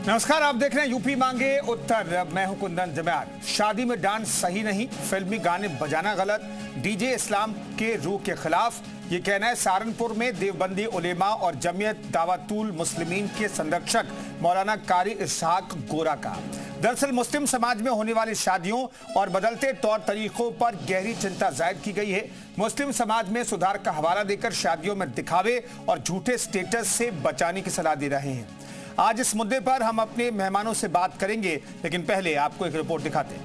नमस्कार, आप देख रहे हैं यूपी मांगे उत्तर। मैं हूं कुंदन जमयाल। शादी में डांस सही नहीं, फिल्मी गाने बजाना गलत, डीजे इस्लाम के रूह के खिलाफ, ये कहना है सहारनपुर में देवबंदी उलेमा और जमियत दावतुल मुस्लिमीन के संरक्षक मौलाना कारी इसहाक गोरा का। दरअसल मुस्लिम समाज में होने वाली शादियों और बदलते तौर तरीकों पर गहरी चिंता जाहिर की गई है। मुस्लिम समाज में सुधार का हवाला देकर शादियों में दिखावे और झूठे स्टेटस से बचाने की सलाह दे रहे हैं। आज इस मुद्दे पर हम अपने मेहमानों से बात करेंगे, लेकिन पहले आपको एक रिपोर्ट दिखाते हैं।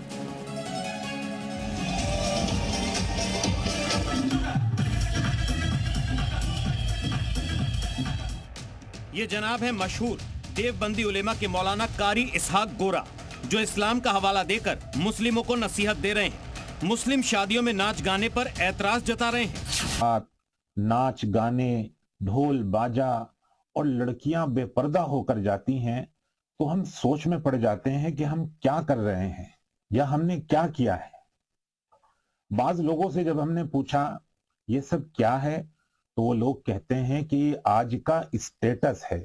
ये जनाब है मशहूर देवबंदी उलेमा के मौलाना कारी इसहाक गोरा, जो इस्लाम का हवाला देकर मुस्लिमों को नसीहत दे रहे हैं। मुस्लिम शादियों में नाच गाने पर एतराज जता रहे हैं। नाच गाने, ढोल बाजा और लड़कियां बेपर्दा होकर जाती हैं तो हम सोच में पड़ जाते हैं कि हम क्या कर रहे हैं या हमने क्या किया है। बाज लोगों से जब हमने पूछा ये सब क्या है तो वो लोग कहते हैं कि आज का स्टेटस है।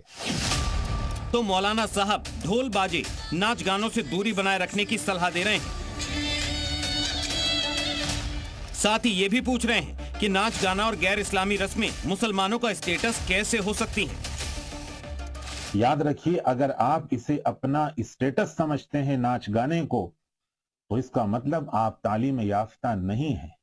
तो मौलाना साहब ढोल बाजे, नाच गानों से दूरी बनाए रखने की सलाह दे रहे हैं। साथ ही ये भी पूछ रहे हैं कि नाच गाना और गैर इस्लामी रस्में मुसलमानों का स्टेटस कैसे हो सकती हैं। याद रखिए, अगर आप इसे अपना स्टेटस समझते हैं नाच गाने को, तो इसका मतलब आप तालीम याफ्ता नहीं हैं।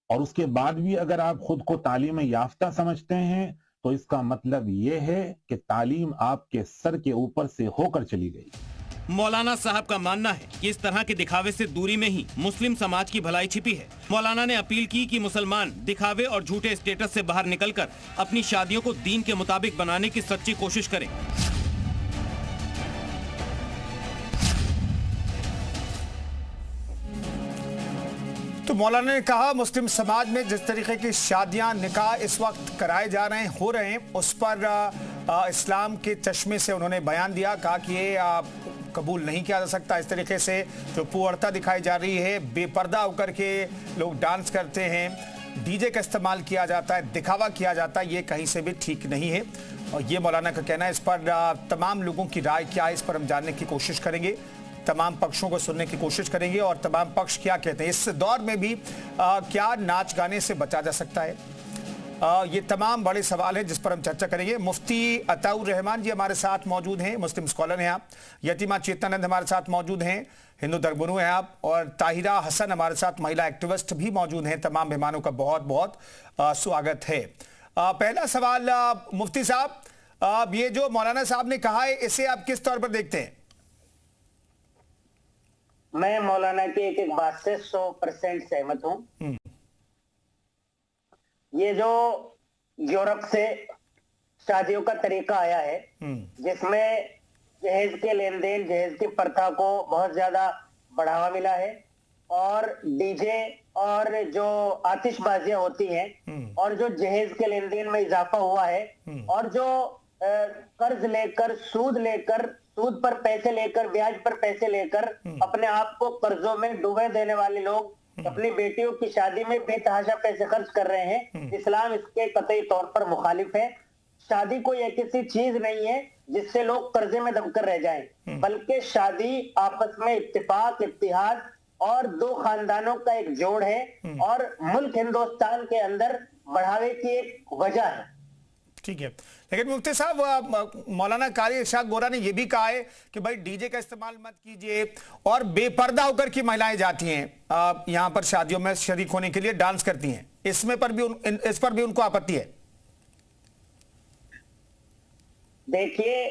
और उसके बाद भी अगर आप खुद को तालीम याफ्ता समझते हैं तो इसका मतलब यह है कि तालीम आपके सर के ऊपर से होकर चली गई। मौलाना साहब का मानना है कि इस तरह के दिखावे से दूरी में ही मुस्लिम समाज की भलाई छिपी है। मौलाना ने अपील की कि मुसलमान दिखावे और झूठे स्टेटस से बाहर निकलकर अपनी शादियों को दीन के मुताबिक बनाने की सच्ची कोशिश करें। तो मौलाना ने कहा मुस्लिम समाज में जिस तरीके की शादियां निकाह इस वक्त कराए जा रहे हैं, हो रहे हैं, उस पर इस्लाम के चश्मे से उन्होंने बयान दिया। कहा कि ये कबूल नहीं किया जा सकता। इस तरीके से जो पुअर्ता दिखाई जा रही है, बेपर्दा होकर के लोग डांस करते हैं, डीजे का इस्तेमाल किया जाता है, दिखावा किया जाता है, ये कहीं से भी ठीक नहीं है। और ये मौलाना का कहना है। इस पर तमाम लोगों की राय क्या है, इस पर हम जानने की कोशिश करेंगे, तमाम पक्षों को सुनने की कोशिश करेंगे और तमाम पक्ष क्या कहते हैं। इस दौर में भी क्या नाच गाने से बचा जा सकता है, ये तमाम बड़े सवाल हैं जिस पर हम चर्चा करेंगे। मुफ्ती अताउर रहमान जी हमारे साथ मौजूद हैं, मुस्लिम स्कॉलर हैं आप। यतीमा चेतनानंद हमारे साथ मौजूद हैं, हिंदू धर्मगुरु हैं आप। और ताहिरा हसन हमारे साथ महिला एक्टिविस्ट भी मौजूद हैं। तमाम मेहमानों का बहुत बहुत स्वागत है। पहला सवाल मुफ्ती साहब, ये जो मौलाना साहब ने कहा है, इसे आप किस तौर पर देखते हैं? मैं मौलाना की एक बात से 100% सहमत हूं। ये जो यूरोप से शादियों का तरीका आया है, जिसमें जहेज के लेन देन, जहेज की प्रथा को बहुत ज्यादा बढ़ावा मिला है और डीजे और जो आतिशबाजियां होती हैं और जो जहेज के लेन देन में इजाफा हुआ है और जो कर्ज लेकर, सूद पर पैसे लेकर, ब्याज पर पैसे लेकर अपने आप को कर्जों में डुबे देने वाले लोग अपनी बेटियों की शादी में बेतहाशा पैसे खर्च कर रहे हैं। इस्लाम इसके कतई तौर पर मुखालिफ है। शादी कोई एक ऐसी चीज नहीं है जिससे लोग कर्जे में दबकर रह जाएं, बल्कि शादी आपस में इत्तेफाक, इत्तिहाद और दो खानदानों का एक जोड़ है और मुल्क हिंदुस्तान के अंदर बढ़ावे की एक वजह है। ठीक है, लेकिन मुफ्ती साहब, मौलाना कारी इसहाक गोरा ने यह भी कहा है कि भाई डीजे का इस्तेमाल मत कीजिए और बेपर्दा होकर की महिलाएं जाती हैं यहां पर शादियों में शरीक होने के लिए, डांस करती हैं। इस पर भी उनको आपत्ति है। देखिए,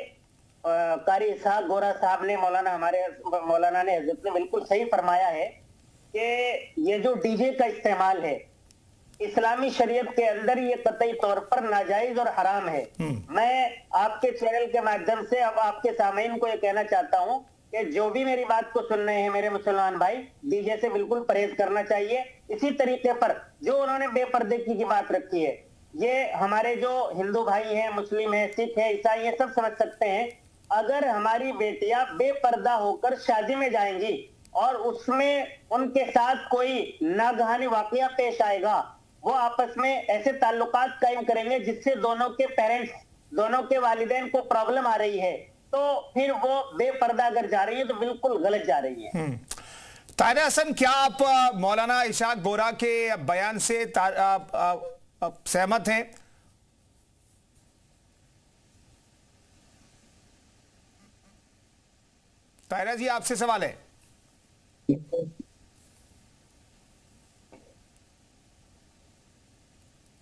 कारी इसहाक गोरा साहब ने, मौलाना ने, हजरत ने बिल्कुल सही फरमाया है कि ये जो डीजे का इस्तेमाल है इस्लामी शरीयत के अंदर ये कतई तौर पर नाजायज और हराम है। मैं आपके चैनल के माध्यम से अब आपके सामईन को ये कहना चाहता हूं कि जो भी मेरी बात को सुन रहे हैं मेरे मुसलमान भाई, डीजे से बिल्कुल परहेज करना चाहिए। इसी तरीके पर जो उन्होंने बेपर्दगी की बात रखी है, ये हमारे जो हिंदू भाई हैं, मुस्लिम हैं, सिख हैं, ईसाई हैं, सब समझ सकते हैं। अगर हमारी बेटियां बेपर्दा होकर शादी में जाएंगी और उसमें उनके साथ कोई नागहानी वाकया पेश आएगा, वो आपस में ऐसे ताल्लुकात कायम करेंगे जिससे दोनों के पेरेंट्स, दोनों के वालिदैन को प्रॉब्लम आ रही है, तो फिर वो बेपर्दा अगर जा रही है तो बिल्कुल गलत जा रही है। ताहिर हसन, क्या आप मौलाना इशाक बोरा के बयान से सहमत हैं? ताहिरा जी, आपसे सवाल है।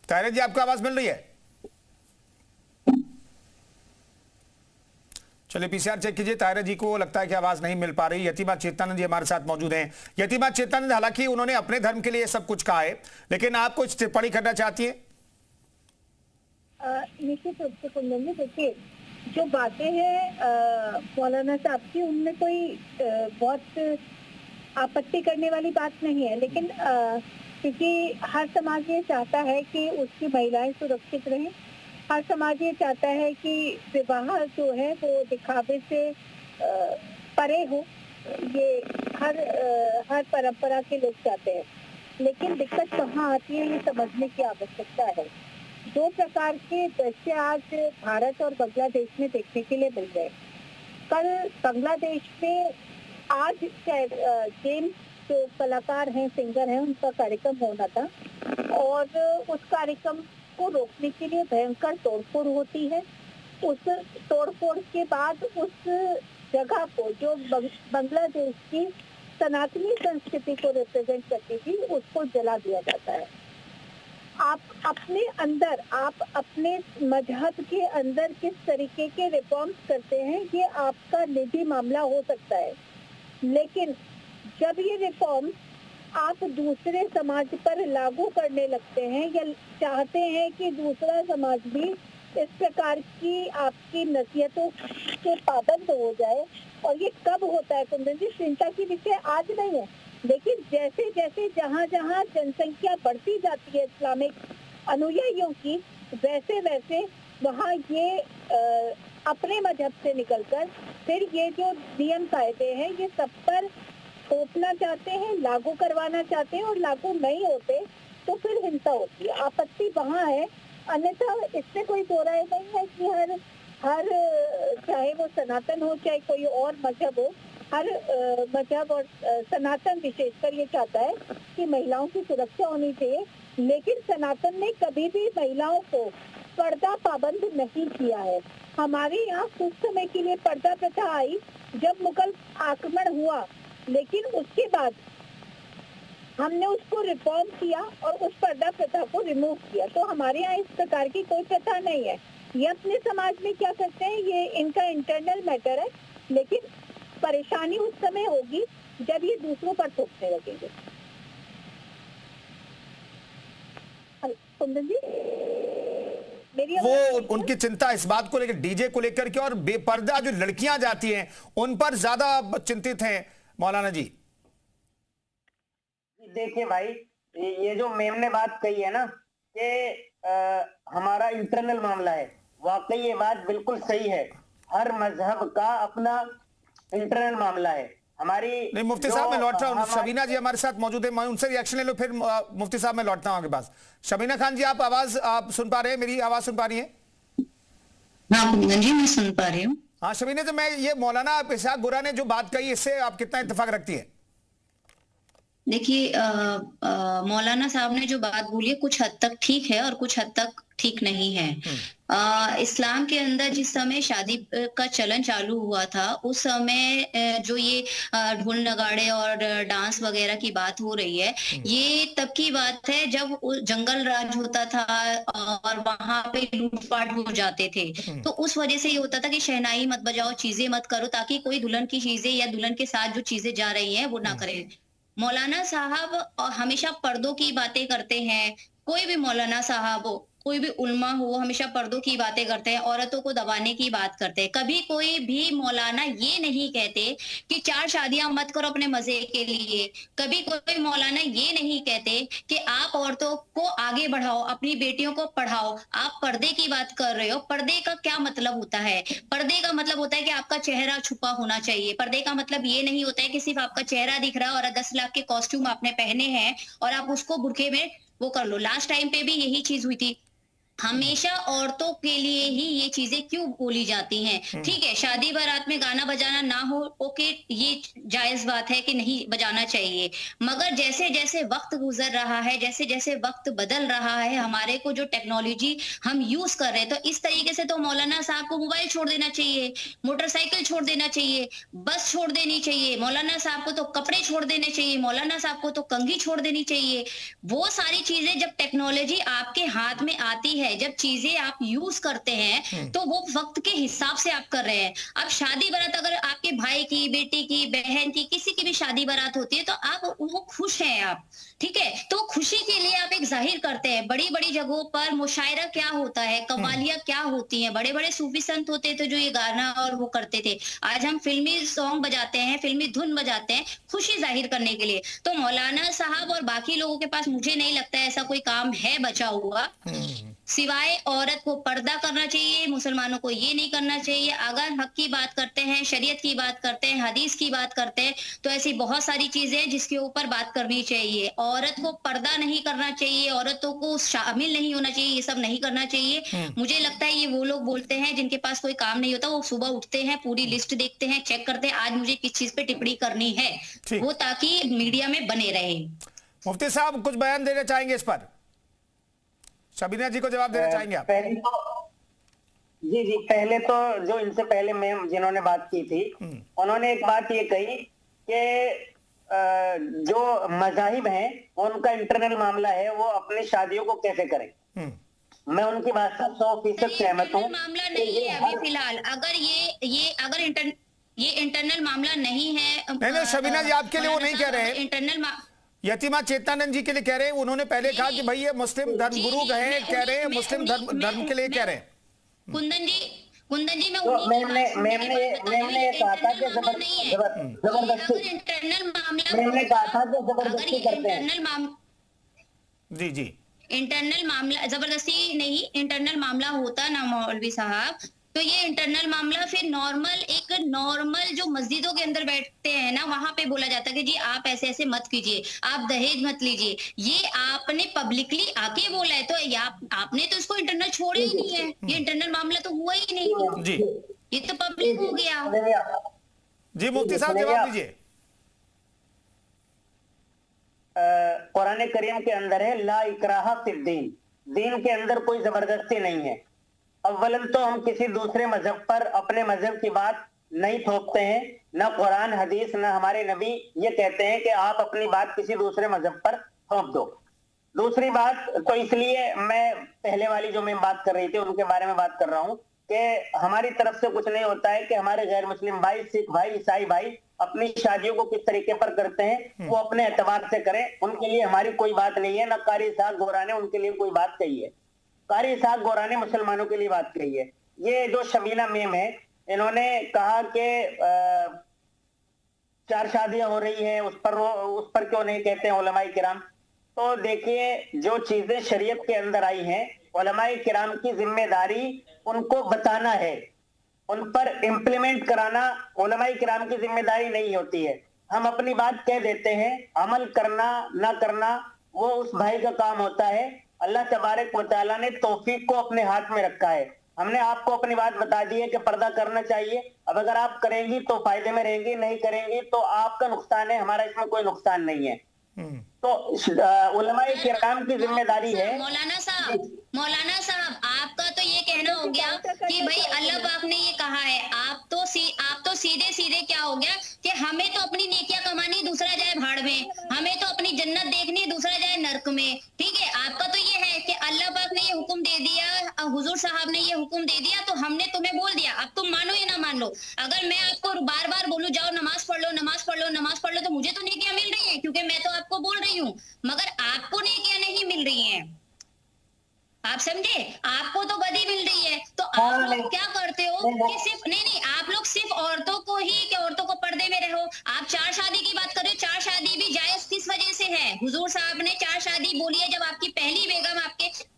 ताहिरा जी, आपको आवाज मिल रही है? चलिए पीसीआर चेक कीजिए। ताहिरा जी को लगता है कि आवाज नहीं मिल पा रही। यतीमा चेतनानंद जी हमारे साथ मौजूद हैं। यतीमा चेतनानंद, हालांकि उन्होंने अपने धर्म के लिए सब कुछ कहा है, लेकिन आप कुछ टिप्पणी करना चाहती हैं? निश्चित रूप से कुंदन जी, देखिए जो बातें हैं मौलाना साहब की, उनमें कोई बहुत आपत्ति करने वाली बात नहीं है, लेकिन क्योंकि हर समाज ये चाहता है कि उसकी महिलाएं सुरक्षित रहें, हर समाज ये चाहता है कि विवाह जो है वो दिखावे से परे हो, ये हर परंपरा के लोग चाहते हैं। लेकिन दिक्कत कहाँ आती है, ये समझने की आवश्यकता है। दो प्रकार के दृश्य आज भारत और बांग्लादेश में देखने के लिए मिल रहे हैं। कल बांग्लादेश में आज जेम्स जो कलाकार हैं, सिंगर हैं, उनका कार्यक्रम होना था और उस कार्यक्रम को रोकने के लिए भयंकर तोड़फोड़ होती है। उस तोड़फोड़ के बाद उस जगह को, जो बांग्लादेश की सनातनी संस्कृति को रिप्रेजेंट करती थी, उसको जला दिया जाता है। आप अपने अंदर, आप अपने मजहब के अंदर किस तरीके के रिफॉर्म्स करते हैं, ये आपका निजी मामला हो सकता है, लेकिन जब ये रिफॉर्म्स आप दूसरे समाज पर लागू करने लगते हैं या चाहते हैं कि दूसरा समाज भी इस प्रकार की आपकी नसीहतों के पाबंद हो जाए, और ये कब होता है कुंदन जी, चिंता की विषय आज नहीं है, लेकिन जैसे जैसे जहाँ जहाँ जनसंख्या बढ़ती जाती है इस्लामिक अनुयायियों की, वैसे वैसे वहाँ ये अपने मजहब से निकलकर फिर ये जो नियम कायदे हैं ये सब पर थोपना चाहते हैं, लागू करवाना चाहते हैं, और लागू नहीं होते तो फिर हिंसा होती है। आपत्ति वहाँ है, अन्यथा इससे कोई दो राय नहीं है कि हर चाहे वो सनातन हो चाहे कोई और मजहब हो, हर मजहब और सनातन विशेषकर ये चाहता है कि महिलाओं की सुरक्षा होनी चाहिए, लेकिन सनातन ने कभी भी महिलाओं को पर्दा पाबंद नहीं किया है। हमारे यहाँ कुछ समय के लिए पर्दा प्रथा आई जब मुगल आक्रमण हुआ, लेकिन उसके बाद हमने उसको रिफॉर्म किया और उस पर्दा प्रथा को रिमूव किया। तो हमारे यहाँ इस प्रकार की कोई प्रथा नहीं है। ये अपने समाज में क्या करते हैं, ये इनका इंटरनल मैटर है, लेकिन परेशानी उस समय होगी जब ये दूसरों पर थोपने लगेंगे। कुंदन जी, मेरी वो उनकी चिंता इस बात को लेकर, डीजे को लेकर के, और बेपर्दा जो लड़कियां जाती हैं उन पर ज्यादा चिंतित हैं मौलाना जी। देखिए भाई, ये जो मेम ने बात कही है ना कि हमारा इंटरनल मामला है, वाकई ये बात बिल्कुल सही है। हर मजहब का अपना इंटरनल मामला है। हमारी नहीं, मुफ्ती साहब मैं लौट रहा हूँ, शबीना जी हमारे साथ मौजूद है, मैं उनसे रिएक्शन ले लो, फिर मुफ्ती साहब मैं लौटता हूँ आपके पास। शबीना खान जी, आप सुन पा रहे हैं, मेरी आवाज सुन पा रही है? हाँ कुंदन जी, मैं सुन पा रही हूँ। हाँ शबीना, तो मैं ये मौलाना इशाक बोरा ने जो बात कही, इससे आप कितना इत्तेफाक रखती है? देखिए, मौलाना साहब ने जो बात बोली है कुछ हद तक ठीक है और कुछ हद तक ठीक नहीं है। इस्लाम के अंदर जिस समय शादी का चलन चालू हुआ था, उस समय जो ये ढोल नगाड़े और डांस वगैरह की बात हो रही है, ये तब की बात है जब जंगल राज होता था और वहां पे लूटपाट हो जाते थे। तो उस वजह से ये होता था कि शहनाई मत बजाओ, चीजें मत करो, ताकि कोई दुल्हन की चीजें या दुल्हन के साथ जो चीजें जा रही हैं वो ना करे। मौलाना साहब हमेशा पर्दों की बातें करते हैं, कोई भी मौलाना साहब हो, कोई भी उल्मा हो, हमेशा पर्दों की बातें करते हैं, औरतों को दबाने की बात करते हैं। कभी कोई भी मौलाना ये नहीं कहते कि 4 शादियां मत करो अपने मजे के लिए। कभी कोई मौलाना ये नहीं कहते कि आप औरतों को आगे बढ़ाओ, अपनी बेटियों को पढ़ाओ। आप पर्दे की बात कर रहे हो, पर्दे का क्या मतलब होता है? पर्दे का मतलब होता है कि आपका चेहरा छुपा होना चाहिए। पर्दे का मतलब ये नहीं होता है कि सिर्फ आपका चेहरा दिख रहा है और 10 लाख के कॉस्ट्यूम आपने पहने हैं और आप उसको बुरखे में वो कर लो। लास्ट टाइम पे भी यही चीज हुई थी। हमेशा औरतों के लिए ही ये चीजें क्यों बोली जाती हैं? ठीक है, शादी बारात में गाना बजाना ना हो, ओके, ये जायज बात है कि नहीं बजाना चाहिए। मगर जैसे जैसे वक्त गुजर रहा है, जैसे जैसे वक्त बदल रहा है, हमारे को जो टेक्नोलॉजी हम यूज कर रहे हैं, तो इस तरीके से तो मौलाना साहब को मोबाइल छोड़ देना चाहिए, मोटरसाइकिल छोड़ देना चाहिए, बस छोड़ देनी चाहिए, मौलाना साहब को तो कपड़े छोड़ देने चाहिए, मौलाना साहब को तो कंघी छोड़ देनी चाहिए। वो सारी चीजें जब टेक्नोलॉजी आपके हाथ में आती है, जब चीजें आप यूज करते हैं, तो वो वक्त के हिसाब से आप कर रहे हैं। अब शादी बारात अगर आपके भाई की, बेटी की, बहन की, किसी की भी शादी बारात होती है, तो आप वो खुश हैं आप, ठीक है, तो खुशी के लिए आप एक जाहिर करते हैं। बड़ी बड़ी जगहों पर मुशायरा क्या होता है, कवालियां क्या होती हैं, बड़े बड़े सूफी संत होते थे जो ये गाना और वो करते थे। आज हम फिल्मी सॉन्ग बजाते हैं, फिल्मी धुन बजाते हैं खुशी जाहिर करने के लिए। तो मौलाना साहब और बाकी लोगों के पास मुझे नहीं लगता है ऐसा कोई काम है बचा हुआ, सिवाय औरत को पर्दा करना चाहिए, मुसलमानों को ये नहीं करना चाहिए। अगर हक की बात करते हैं, शरीयत की बात करते हैं, हदीस की बात करते हैं, तो ऐसी बहुत सारी चीजें हैं जिसके ऊपर बात करनी चाहिए। औरत को पर्दा नहीं करना चाहिए, औरतों को शामिल नहीं होना चाहिए, ये सब नहीं करना चाहिए। मुझे लगता है ये वो लोग बोलते हैं जिनके पास कोई काम नहीं होता, वो सुबह उठते हैं, पूरी लिस्ट देखते हैं, चेक करते हैं आज मुझे किस चीज पे टिप्पणी करनी है, वो ताकि मीडिया में बने रहे। मुफ्ती साहब कुछ बयान देना चाहेंगे इस पर? शबीना जी को जवाब देना चाहेंगे आप? पहले तो जी पहले तो जो इनसे पहले मैम जिन्होंने बात की थी, उन्होंने एक बात ये कही कि जो मजाहिब हैं उनका इंटरनल मामला है, वो अपनी शादियों को कैसे करें। मैं उनकी बात से 100% सहमत हूँ। मामला नहीं है अभी फिलहाल, अगर ये इंटरनल मामला नहीं है। नहीं शबीना जी आपके लिए वो नहीं कह रहे हैं, इंटरनल यतीमा चेतनानंद जी के लिए कह रहे हैं। उन्होंने पहले कहा कि भाई ये मुस्लिम धर्मगुरु हैं, कह रहे हैं मुस्लिम धर्म के लिए कह रहे हैं। कुंदन जी मैं मैंने कहा था कि जबरदस्ती इंटरनल मामला, मैंने कहा था कि जबरदस्ती करते हैं। जी इंटरनल मामला जबरदस्ती नहीं, इंटरनल मामला होता ना मौलवी साहब, तो ये इंटरनल मामला फिर नॉर्मल जो मस्जिदों के अंदर बैठते हैं ना, वहां पे बोला जाता है कि जी आप ऐसे ऐसे मत कीजिए, आप दहेज मत लीजिए। ये आपने पब्लिकली आके बोला है, तो आपने तो इसको इंटरनल छोड़ा ही नहीं है, ये इंटरनल मामला तो हुआ ही नहीं जी, ये तो पब्लिक हो गया। जी मुफ्ती साहब जवाब दीजिए। कुरान करीम के अंदर है ला इकराहा फिद्दीन, दीन के अंदर कोई जबरदस्ती नहीं है। अव्वलन तो हम किसी दूसरे मजहब पर अपने मजहब की बात नहीं थोपते हैं, ना कुरान हदीस ना हमारे नबी ये कहते हैं कि आप अपनी बात किसी दूसरे मजहब पर थोप दो। दूसरी बात तो इसलिए मैं पहले वाली जो मैं बात कर रही थी उनके बारे में बात कर रहा हूं कि हमारी तरफ से कुछ नहीं होता है कि हमारे गैर मुस्लिम भाई, सिख भाई, ईसाई भाई अपनी शादियों को किस तरीके पर करते हैं वो अपने एतबार से करें, उनके लिए हमारी कोई बात नहीं है। ना कारी इसहाक गोरा ने उनके लिए कोई बात कही है, कारी इसहाक गोरा ने मुसलमानों के लिए बात कही है। ये जो शबीना मेम है, इन्होंने कहा कि 4 शादियां हो रही है, उस पर क्यों नहीं कहते हैं उलमाए किराम। तो देखिए जो चीजें शरीयत के अंदर आई हैं, उलमाए किराम की जिम्मेदारी उनको बताना है, उन पर इम्प्लीमेंट कराना उलमाए किराम की जिम्मेदारी नहीं होती है। हम अपनी बात कह देते हैं, अमल करना ना करना वो उस भाई का काम होता है। अल्लाह तबारक व तआला ने तौफीक को अपने हाथ में रखा है। हमने आपको अपनी बात बता दी है कि पर्दा करना चाहिए। अब अगर आप करेंगी तो फायदे में रहेंगी, नहीं करेंगी तो आपका नुकसान है, हमारा इसमें कोई नुकसान नहीं है। तो उलमाए किराम की जिम्मेदारी है। मौलाना साहब आपका तो ये कहना हो गया कि भाई अल्लाह पाक ने ये कहा है, आप तो सीधे क्या हो गया कि हमें तो अपनी नेकियां कमानी, दूसरा जाए भाड़ में, हमें तो अपनी जन्नत देखनी, दूसरा जाए नर्क में। ठीक है, आपका तो ये है कि अल्लाह पाक ने ये हुक्म दे दिया, हुजूर साहब ने ये हुक्म दे दिया, तो हमने तुम्हें बोल दिया, अब तुम मानो या ना मान लो। अगर मैं आपको बार बार बोलूं जाओ नमाज पढ़ लो, नमाज पढ़ लो, नमाज पढ़ लो, तो मुझे तो नेकियां मिल रही है क्योंकि मैं तो आपको बोल रही हूँ, मगर आपको नेकियां नहीं मिल रही हैं। आप समझे, आपको तो बदी मिल रही है। तो आप लोग क्या करते हो कि सिर्फ नहीं आप लोग सिर्फ औरतों को ही कि औरतों को पर्दे में रहो। आप 4 शादी की बात कर रहे हो, 4 शादी भी जायज किस वजह से है? हुजूर साहब ने 4 शादी बोली है, जब आपकी पहली बेगम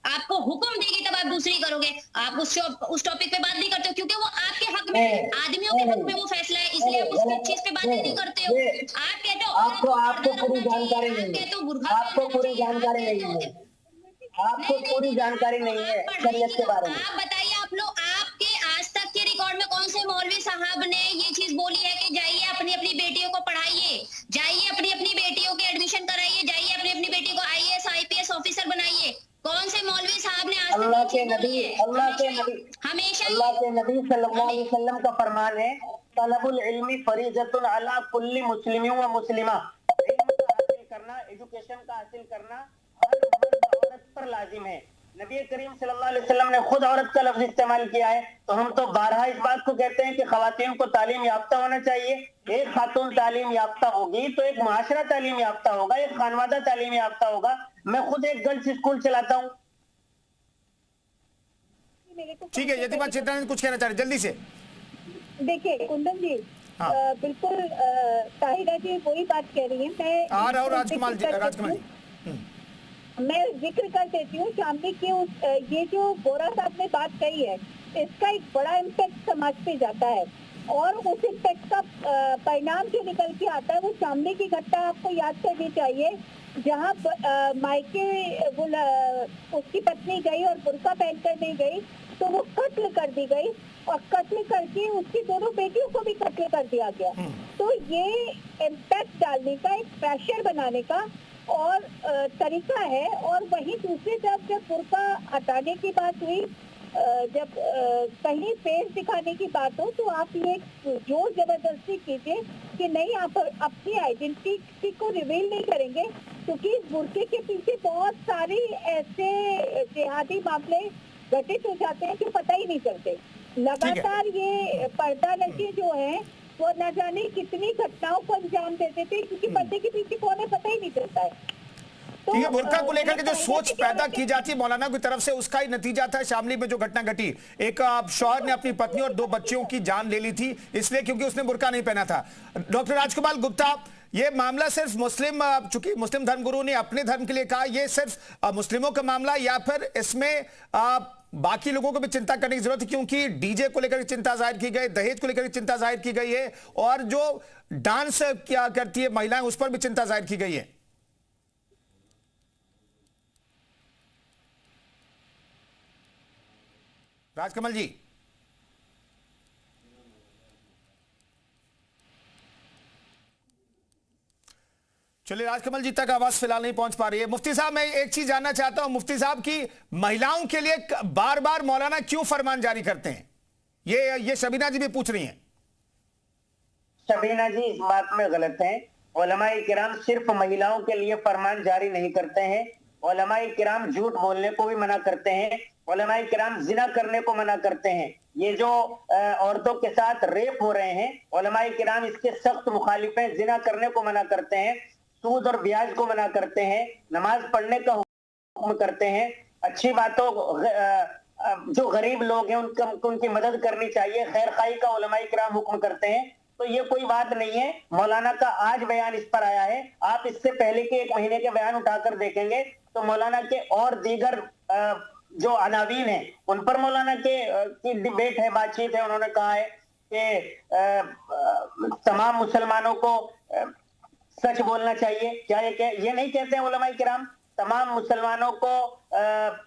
आपको हुक्म देगी तब आप दूसरी करोगे। आप उस टॉपिक पे बात नहीं करते हो क्योंकि वो आपके हक में है, आदमियों के हक में वो फैसला है, इसलिए आप उस चीज पे बात नहीं करते हो। आप कहते हो आपको पूरी जानकारी नहीं है, आपको पूरी जानकारी नहीं है। आपको पूरी जानकारी नहीं है शरीयत के बारे में। आप बताइए, आप लोग, आपके आज तक के रिकॉर्ड में कौन से मौलवी साहब ने ये चीज बोली है कि जाइए अपनी अपनी बेटियों को पढ़ाइए, जाइए अपनी अपनी बेटियों के एडमिशन कराइए, जाइए अपनी अपनी बेटी को IAS IPS ऑफिसर बनाइए? कौन से मौलवी साहब ने आज तक अल्लाह के बोली नबी है? हमेशा अल्लाह के नबी सल्लल्लाहु अलैहि वसल्लम का फरमान है, तलबुल इल्मी फरीज़तुन अला कुल्ली मुस्लिमिन व मुस्लिमा। इल्म का हासिल करना, एजुकेशन का हासिल करना हर मर्द औरत पर लाजिम है। नबी करीम सल्लल्लाहु अलैहि वसल्लम ने खुद औरत का लफ्ज इस्तेमाल किया है, तो हम तो बारहा इस बात को कहते हैं कि खवातीन को तालीम याफ्ता होना चाहिए। एक खातून तालीम याफ्ता होगी तो एक मुआशरा तालीम याफ्ता होगा, एक खानवादा तालीम याफ्ता होगा। मैं खुद एक गर्ल्स स्कूल चलाता हूँ। ठीक है, यदि बात चित्रानंद कुछ कहना चाह रहे जल्दी से। देखिए कुंदन जी, हाँ। बिल्कुल ताहिरा जी वही बात कह रही है। मैं आ रहा हूँ राजकुमार जी, मैं जिक्र कर देती हूँ शामली की ये जो बोरा साहब ने बात कही है, इसका एक बड़ा इम्पैक्ट समाज पे जाता है और उस इम्पैक्ट का परिणाम जो निकल के आता है वो शामली की घटना आपको याद करनी चाहिए, जहाँ मायके उसकी पत्नी गई और बुर्का पहनकर नहीं गई तो वो कत्ल कर दी गई और कत्ल करके उसकी दोनों बेटियों को भी कत्ल कर दिया गया। तो ये इम्पैक्ट डालने का, एक प्रेशर बनाने का और तरीका है। और वहीं दूसरी तरफ जब बुर्का हटाने की बात हुई, जब कहीं फेस दिखाने की बात हो तो आप ये जोर जबरदस्ती कीजिए कि नहीं आप अपनी आइडेंटिटी को रिवील नहीं करेंगे, क्योंकि इस बुर्के के पीछे बहुत सारी ऐसे जिहादी मामले घटित हो जाते हैं जो पता ही नहीं चलते। लगातार ये पर्दा नशी जो है वो न जाने कितनी घटनाओं को अंजाम देते थे, क्योंकि पर्दे के पीछे कौन है पता ही नहीं चलता है। ठीक है, बुर्का को लेकर के जो सोच पैदा की जाती है मौलाना की तरफ से, उसका ही नतीजा था शामली में जो घटना घटी। एक शौहर ने अपनी पत्नी और 2 बच्चियों की जान ले ली थी, इसलिए क्योंकि उसने बुर्का नहीं पहना था। डॉक्टर राजकुमार गुप्ता, ये मामला सिर्फ मुस्लिम, चूंकि मुस्लिम धर्मगुरु ने अपने धर्म के लिए कहा, ये सिर्फ मुस्लिमों का मामला या फिर इसमें बाकी लोगों को भी चिंता करने की जरूरत है? क्योंकि डीजे को लेकर चिंता जाहिर की गई, दहेज को लेकर चिंता जाहिर की गई है और जो डांस क्या करती है महिलाएं उस पर भी चिंता जाहिर की गई है। राजकमल जी, चलिए राजकमल जी तक आवाज फिलहाल नहीं पहुंच पा रही है। मुफ्ती साहब, मैं एक चीज जानना चाहता हूं मुफ्ती साहब की, महिलाओं के लिए बार बार मौलाना क्यों फरमान जारी करते हैं? ये शबीना जी भी पूछ रही हैं। शबीना जी इस बात में गलत हैं। उलमाए किराम सिर्फ महिलाओं के लिए फरमान जारी नहीं करते हैं, उलमाए किराम झूठ बोलने को भी मना करते हैं, उलमाए किराम जिना करने को मना करते हैं। ये जो औरतों के साथ रेप हो रहे हैं, उलमाए किराम इसके सख्त मुखालिफ हैं। जिना करने को मना करते हैं, सूद और ब्याज को मना करते हैं, नमाज पढ़ने का हुक्म करते हैं, अच्छी बातों जो गरीब लोग हैं उनकी मदद करनी चाहिए, खैर खाई का उलमाए किराम हुक्म करते हैं। तो ये कोई बात नहीं है। मौलाना का आज बयान इस पर आया है, आप इससे पहले के 1 महीने के बयान उठाकर देखेंगे तो मौलाना के और दीगर जो अनावीन है उन पर मौलाना की डिबेट है, बातचीत है। उन्होंने कहा है कि तमाम मुसलमानों को सच बोलना चाहिए। क्या ये नहीं कहते हैं उलमाए किराम तमाम मुसलमानों को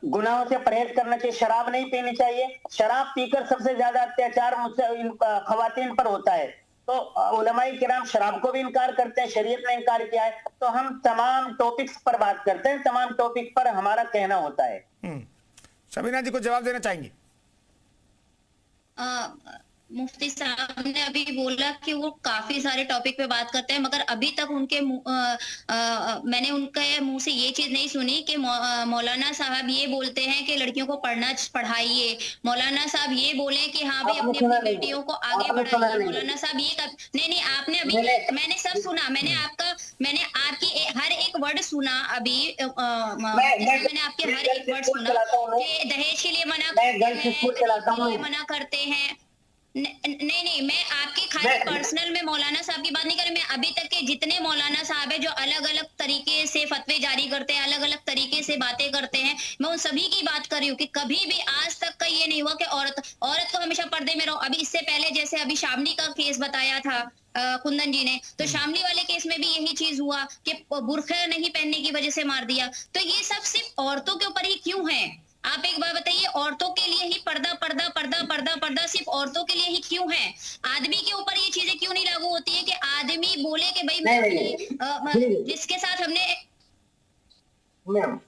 गुनाहों से परहेज करना चाहिए, शराब नहीं पीनी चाहिए? शराब पीकर सबसे ज्यादा अत्याचार खवातीन पर होता है। तो उलमाए किराम शराब को भी इनकार करते हैं, शरीयत ने इनकार किया है। तो हम तमाम टॉपिक्स पर बात करते हैं, तमाम टॉपिक पर हमारा कहना होता है। शबीना जी को जवाब देना चाहेंगी? मुफ्ती साहब ने अभी बोला कि वो काफी सारे टॉपिक पे बात करते हैं, मगर अभी तक उनके मैंने उनके मुंह से ये चीज नहीं सुनी कि मौलाना साहब ये बोलते हैं कि लड़कियों को पढ़ाइए, मौलाना साहब ये बोले कि हाँ भाई अपनी अपनी बेटियों को आगे बढ़ाइए। मौलाना साहब ये नहीं, आपने अभी, मैंने सब सुना, मैंने आपकी हर एक वर्ड सुना। अभी मैंने आपके हर एक वर्ड सुना कि दहेज के लिए मना करते हैं, नहीं, मैं आपकी खाली पर्सनल में मौलाना साहब की बात नहीं कर रही। मैं अभी तक के जितने मौलाना साहब है जो अलग अलग तरीके से फतवे जारी करते हैं, अलग अलग तरीके से बातें करते हैं, मैं उन सभी की बात कर रही हूँ कि कभी भी आज तक का ये नहीं हुआ कि औरत को हमेशा पर्दे में रहो। अभी इससे पहले जैसे अभी शामली का केस बताया था कुंदन जी ने, तो शामली वाले केस में भी यही चीज हुआ कि बुर्का नहीं पहनने की वजह से मार दिया। तो ये सब सिर्फ औरतों के ऊपर ही क्यों है? आप एक बात बताइए, औरतों के लिए ही पर्दा पर्दा पर्दा पर्दा पर्दा सिर्फ औरतों के लिए ही क्यों है? आदमी के ऊपर ये चीजें क्यों नहीं लागू होती है कि आदमी बोले कि भाई मैं जिसके साथ हमने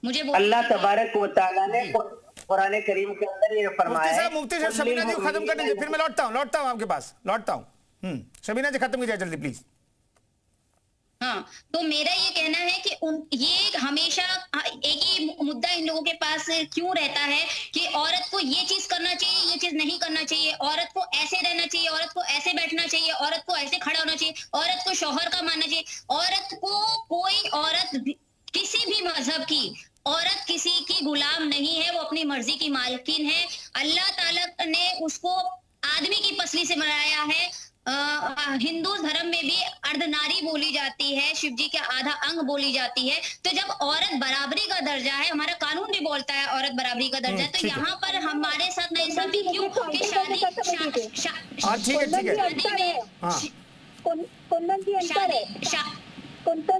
मुझे अल्लाह तबारक व तआला ने कुरान करीम के अंदर ये फरमाया है। मुफ्ती साहब शबीना जी खत्म कर दीजिए, फिर मैं लौटता हूँ आपके पास, लौटता हूँ। शबीना जी खत्म कीजिए जल्दी प्लीज। हाँ, तो मेरा ये कहना है कि ये हमेशा एक ही मुद्दा इन लोगों के पास क्यों रहता है कि औरत को ये चीज करना चाहिए, ये चीज नहीं करना चाहिए, औरत को ऐसे रहना चाहिए, औरत को ऐसे बैठना चाहिए, औरत को ऐसे खड़ा होना चाहिए, औरत को शौहर का मानना चाहिए। औरत को कोई औरत किसी भी मजहब की औरत किसी की गुलाम नहीं है, वो अपनी मर्जी की मालकिन है। अल्लाह ताला ने उसको आदमी की पसली से बनाया है। हिंदू धर्म में भी अर्धनारी बोली जाती है, शिव जी के आधा अंग बोली जाती है। तो जब औरत बराबरी का दर्जा है, हमारा कानून भी बोलता है औरत बराबरी का दर्जा है, तो यहाँ पर हमारे साथ नाइंसाफी क्यों कि शादी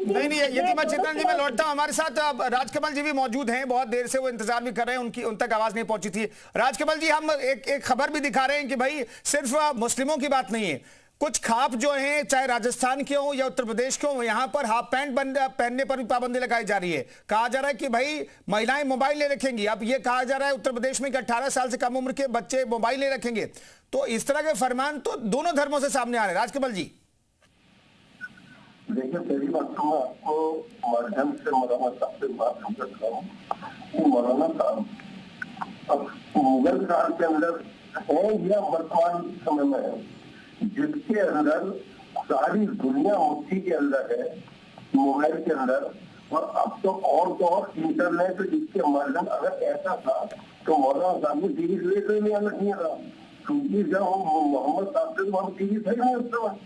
नहीं यतीमा चित्रण जी मैं लौटता हूँ। हमारे साथ राजकमल जी भी मौजूद हैं, बहुत देर से वो इंतजार भी कर रहे हैं, उन तक आवाज नहीं पहुंची थी। राजकमल जी, हम एक खबर भी दिखा रहे हैं कि भाई सिर्फ मुस्लिमों की बात नहीं है, कुछ खाप जो हैं चाहे राजस्थान के हो या उत्तर प्रदेश के हो, यहाँ पर हाफ पैंट पहनने पर भी पाबंदी लगाई जा रही है। कहा जा रहा है कि भाई महिलाएं मोबाइल ले रखेंगी। अब ये कहा जा रहा है उत्तर प्रदेश में कि 18 साल से कम उम्र के बच्चे मोबाइल ले रखेंगे। तो इस तरह के फरमान तो दोनों धर्मों से सामने आ रहे हैं। राजकमल जी देखिए, पहली बात तो मैं आपको माध्यम से मौलाना साहब से बात करता हूँ कि मौलाना साहब अब मुगल काल के अंदर है या वर्तमान समय में है, जिसके अंदर सारी दुनिया मुट्ठी के अंदर है, मोबाइल के अंदर, और अब तो और इंटरनेट जिसके माध्यम, अगर ऐसा था तो मौलाना साहब को टीवी लेकर नहीं आना चाहिए था, क्योंकि जब हम मोहम्मद साहब से तो हम टीवी सही नहीं उस समय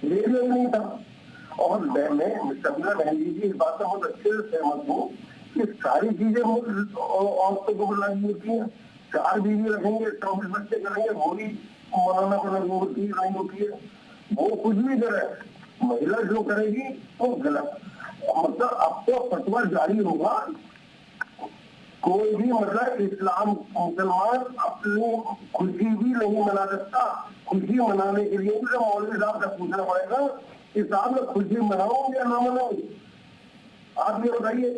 रेडियो नहीं था। और मैं शबीना बहन जी की इस बात से बहुत अच्छे से सहमत हूँ कि सारी चीजें औरतों को लागू होती है। 4 बीवी रखेंगे, 24 बच्चे करेंगे, वो भी मौलाना पर लागू होती है। वो कुछ भी करे, महिला जो करेगी वो गलत। मतलब अब तो फतवा जारी होगा, कोई भी मतलब इस्लाम मुसलमान अपनी खुशी भी नहीं मना सकता। खुशी मनाने के लिए भी मौलवी साहब से पूछना पड़ेगा कि साहब में खुशी मनाओ या ना मनाओ, आप ये बताइए।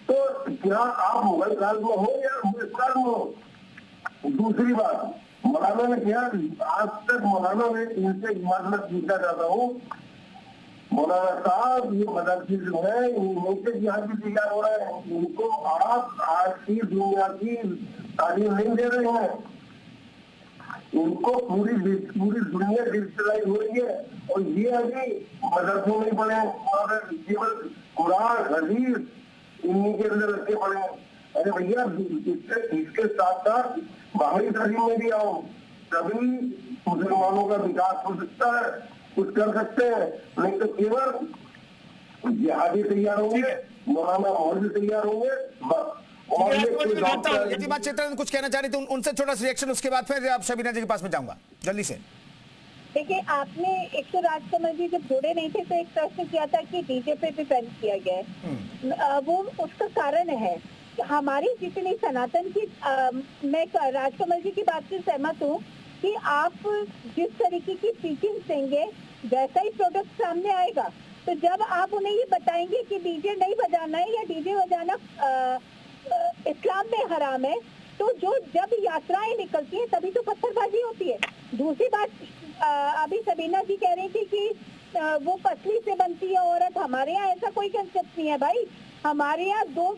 तो क्या आप मुगल काल में हो या इस काल में हो? दूसरी बात, मौलाना ने क्या आज तक मौलाना ने इनसे मतलब पूछा जाता हूँ, मौलाना साहब ये मदरसे जो है नीचे यहाँ भी तैयार हो रहे हैं, इनको आप आज की दुनिया की तालीम नहीं दे रहे हैं। इनको पूरी दुनिया डिजिटलाइज हो रही है और ये अभी मदरसों में पड़े, केवल कुरान हदीस इन्हीं के अंदर रखे पड़े हैं। अरे भैया, इसके साथ साथ बाहरी तालीम में भी आओ, तभी मुसलमानों का विकास हो सकता है, कुछ कर सकते हैं। नहीं तो केवल जिहादी तैयार होंगे, मौलाना मौलवी तैयार होंगे, बस। यतीमा चित्रण कुछ कहना चाह रही थी, उनसे छोटा सा रिएक्शन, उसके बाद फिर आप शबीना जी के पास में जाऊंगा जल्दी से। देखिए, आपने एक तो राजकमल जी जब जुड़े नहीं थे तो एक प्रश्न किया था कि डीजे पे भी बैन किया गया है। वो उसका कारण है हमारी जितनी सनातन की मैं राजकमल जी की बात से सहमत हूँ कि आप जिस तरीके की टीचिंग देंगे वैसा ही प्रोडक्ट सामने आएगा। तो जब आप उन्हें ये बताएंगे कि डीजे नहीं बजाना है या डीजे बजाना इस्लाम में हराम है, तो जब यात्राएं निकलती हैं तभी तो पत्थरबाजी होती है। दूसरी बात, अभी सबीना जी कह रही थी कि वो पसली से बनती है औरत, हमारे यहाँ ऐसा कोई कंसेप्ट नहीं है भाई। हमारे यहाँ दो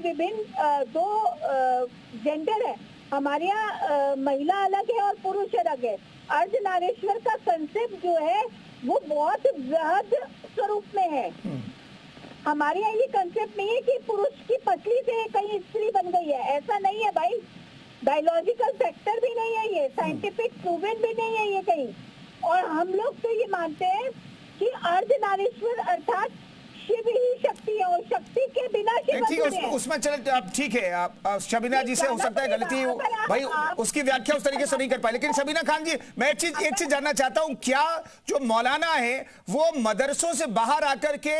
जेंडर है, हमारे यहाँ महिला अलग है और पुरुष अलग है। अर्धनारीश्वर का कंसेप्ट जो है वो बहुत वृहद स्वरूप में है। हमारे यहाँ ये कंसेप्ट नहीं है कि पुरुष की पसली से कहीं स्त्री बन गई है, ऐसा नहीं है भाई। बायोलॉजिकल फैक्टर भी नहीं है, ये साइंटिफिक प्रूवन भी नहीं है ये कहीं। और हम लोग तो ये मानते हैं कि अर्धनारीश्वर अर्थात शिव ही शक्ति है और शक्ति के बिना शिव ठीक अधूरे हैं। उसमें चले आप ठीक है, आप शबीना जी से हो सकता है गलती हो भाई, उसकी व्याख्या उस तरीके से नहीं कर पाए। लेकिन शबीना खान जी, मैं एक चीज जानना चाहता हूं, क्या जो मौलाना है वो मदरसों से बाहर आकर के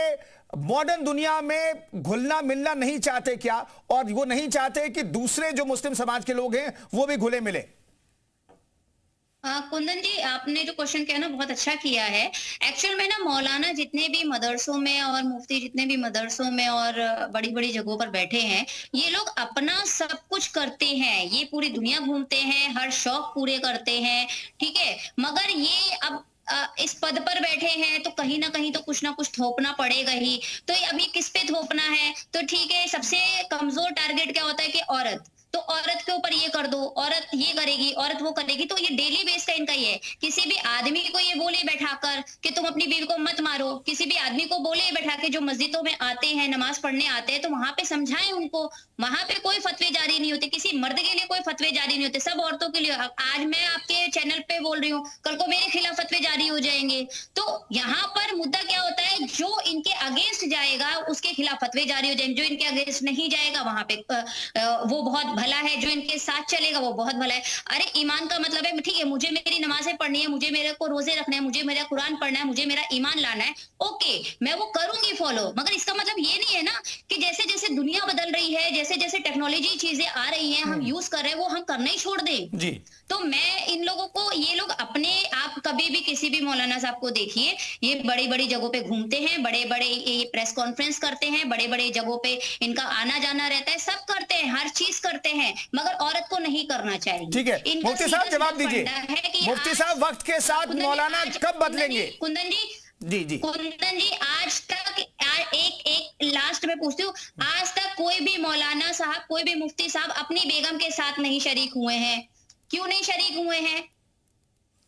मॉडर्न दुनिया में घुलना मिलना नहीं चाहते क्या, और वो नहीं चाहते कि दूसरे जो मुस्लिम समाज के लोग हैं वो भी घुले मिले? कुंदन जी, आपने जो क्वेश्चन किया ना बहुत अच्छा किया है। एक्चुअल में ना मौलाना जितने भी मदरसों में और मुफ्ती जितने भी मदरसों में और बड़ी बड़ी जगहों पर बैठे हैं, ये लोग अपना सब कुछ करते हैं, ये पूरी दुनिया घूमते हैं, हर शौक पूरे करते हैं, ठीक है। मगर ये अब इस पद पर बैठे हैं तो कहीं ना कहीं तो कुछ ना कुछ थोपना पड़ेगा ही। तो अब ये किस पे थोपना है? तो ठीक है, सबसे कमजोर टारगेट क्या होता है कि औरत, तो औरत के ऊपर ये कर दो, औरत ये करेगी, औरत वो करेगी। तो ये डेली बेस का इनका ये है। किसी भी आदमी को ये बोले बैठाकर कि तुम अपनी बीवी को मत मारो, किसी भी आदमी को बोले बैठा के जो मस्जिदों में आते हैं नमाज पढ़ने आते हैं तो वहां पे समझाएं उनको। वहां पे कोई फतवे जारी नहीं होते, किसी मर्द के लिए कोई फतवे जारी नहीं होते, सब औरतों के लिए। आज मैं आपके चैनल पे बोल रही हूँ, कल को मेरे खिलाफ फतवे जारी हो जाएंगे। तो यहाँ पर मुद्दा क्या होता है, जो इनके अगेंस्ट जाएगा उसके खिलाफ फतवे जारी हो जाएंगे, जो इनके अगेंस्ट नहीं जाएगा वहां पे वो बहुत भला है, जो इनके साथ चलेगा वो बहुत भला है। अरे ईमान का मतलब है, ठीक है, मुझे मेरी नमाजें पढ़नी है, मुझे मेरे को रोजे रखने हैं, मुझे मेरा कुरान पढ़ना है, मुझे मेरा ईमान लाना है, ओके मैं वो करूंगी फॉलो। मगर इसका मतलब ये नहीं है ना कि जैसे जैसे दुनिया बदल रही है, जैसे जैसे टेक्नोलॉजी चीजें आ रही हैं, हम यूज कर रहे हैं, वो हम करना ही छोड़ दें जी। तो मैं इन लोगों को, ये लोग अपने आप कभी भी किसी भी मौलाना साहब को देखिए, ये बड़ी बड़ी जगहों पे घूमते हैं, बड़े बड़े ये प्रेस कॉन्फ्रेंस करते हैं, बड़े बड़े जगहों पे इनका आना जाना रहता है, सब करते हैं, हर चीज करते हैं, मगर औरत को नहीं करना चाहिए। ठीक है, मुफ्ती साहब जवाब दीजिए, मुफ्ती साहब वक्त के साथ मौलाना कब बदलेंगे? कुंदन जी जी कुंदन जी, आज तक एक लास्ट में पूछती हूँ, आज तक कोई भी मौलाना साहब, कोई भी मुफ्ती साहब अपनी बेगम के साथ नहीं शरीक हुए हैं। क्यों नहीं शरीक हुए हैं?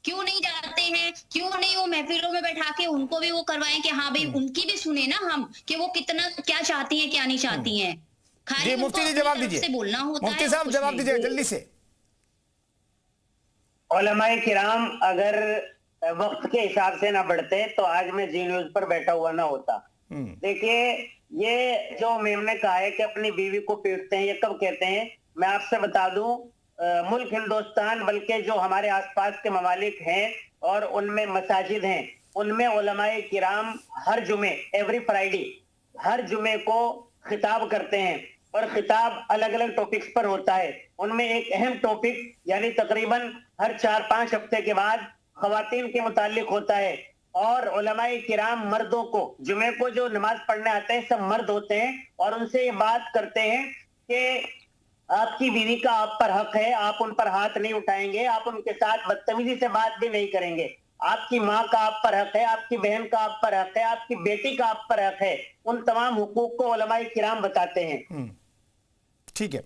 क्यों नहीं जाते हैं? क्यों नहीं वो महफिलों में बैठा के उनको भी वो करवाएं कि हाँ भाई उनकी भी सुने ना हम, कि वो कितना क्या चाहती हैं क्या नहीं चाहती हैं। खाली मुफ्ती जी जवाब दीजिए, से बोलना होता है। मुफ्ती साहब जवाब दीजिए जल्दी से। उलमाए किराम अगर वक्त के हिसाब से ना बढ़ते तो आज मैं जी न्यूज पर बैठा हुआ ना होता। देखिए, ये जो मेम ने कहा है कि अपनी बीवी को पीटते हैं, ये कब कहते हैं? मैं आपसे बता दूं, मुल्क हिंदुस्तान बल्कि जो हमारे आसपास के ममालिक हैं और उनमें मसाजिद हैं, उनमें उलमाए किराम हर जुमे, एवरी फ्राइडे, हर जुमे को खिताब करते हैं और खिताब अलग अलग टॉपिक्स पर होता है। उनमें एक अहम टॉपिक यानी तकरीबन हर 4-5 हफ्ते के बाद खवातीन के मुतालिक होता है। और उलमाए किराम मर्दों को, जुमे को जो नमाज पढ़ने आते हैं सब मर्द होते हैं और उनसे ये बात करते हैं कि आपकी बीवी का आप पर हक है, आप उन पर हाथ नहीं उठाएंगे, आप उनके साथ बदतमीजी से बात भी नहीं करेंगे। आपकी माँ का आप पर हक है, आपकी बहन का आप पर हक है, आपकी बेटी का आप पर हक है। उन तमाम हुकूक को उलमाए किराम बताते हैं। ठीक है,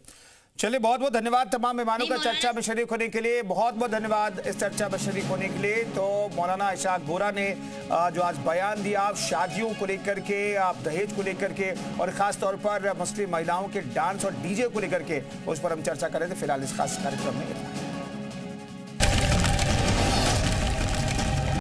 चलिए बहुत बहुत धन्यवाद तमाम मेहमानों का चर्चा में शरीक होने के लिए, बहुत बहुत धन्यवाद इस चर्चा में शरीक होने के लिए। तो मौलाना इशराक बोरा ने जो आज बयान दिया शादियों को लेकर के, दहेज को लेकर के और खास तौर पर मुस्लिम महिलाओं के डांस और डीजे को लेकर के, उस पर हम चर्चा कर रहे थे। फिलहाल इस खास कार्यक्रम में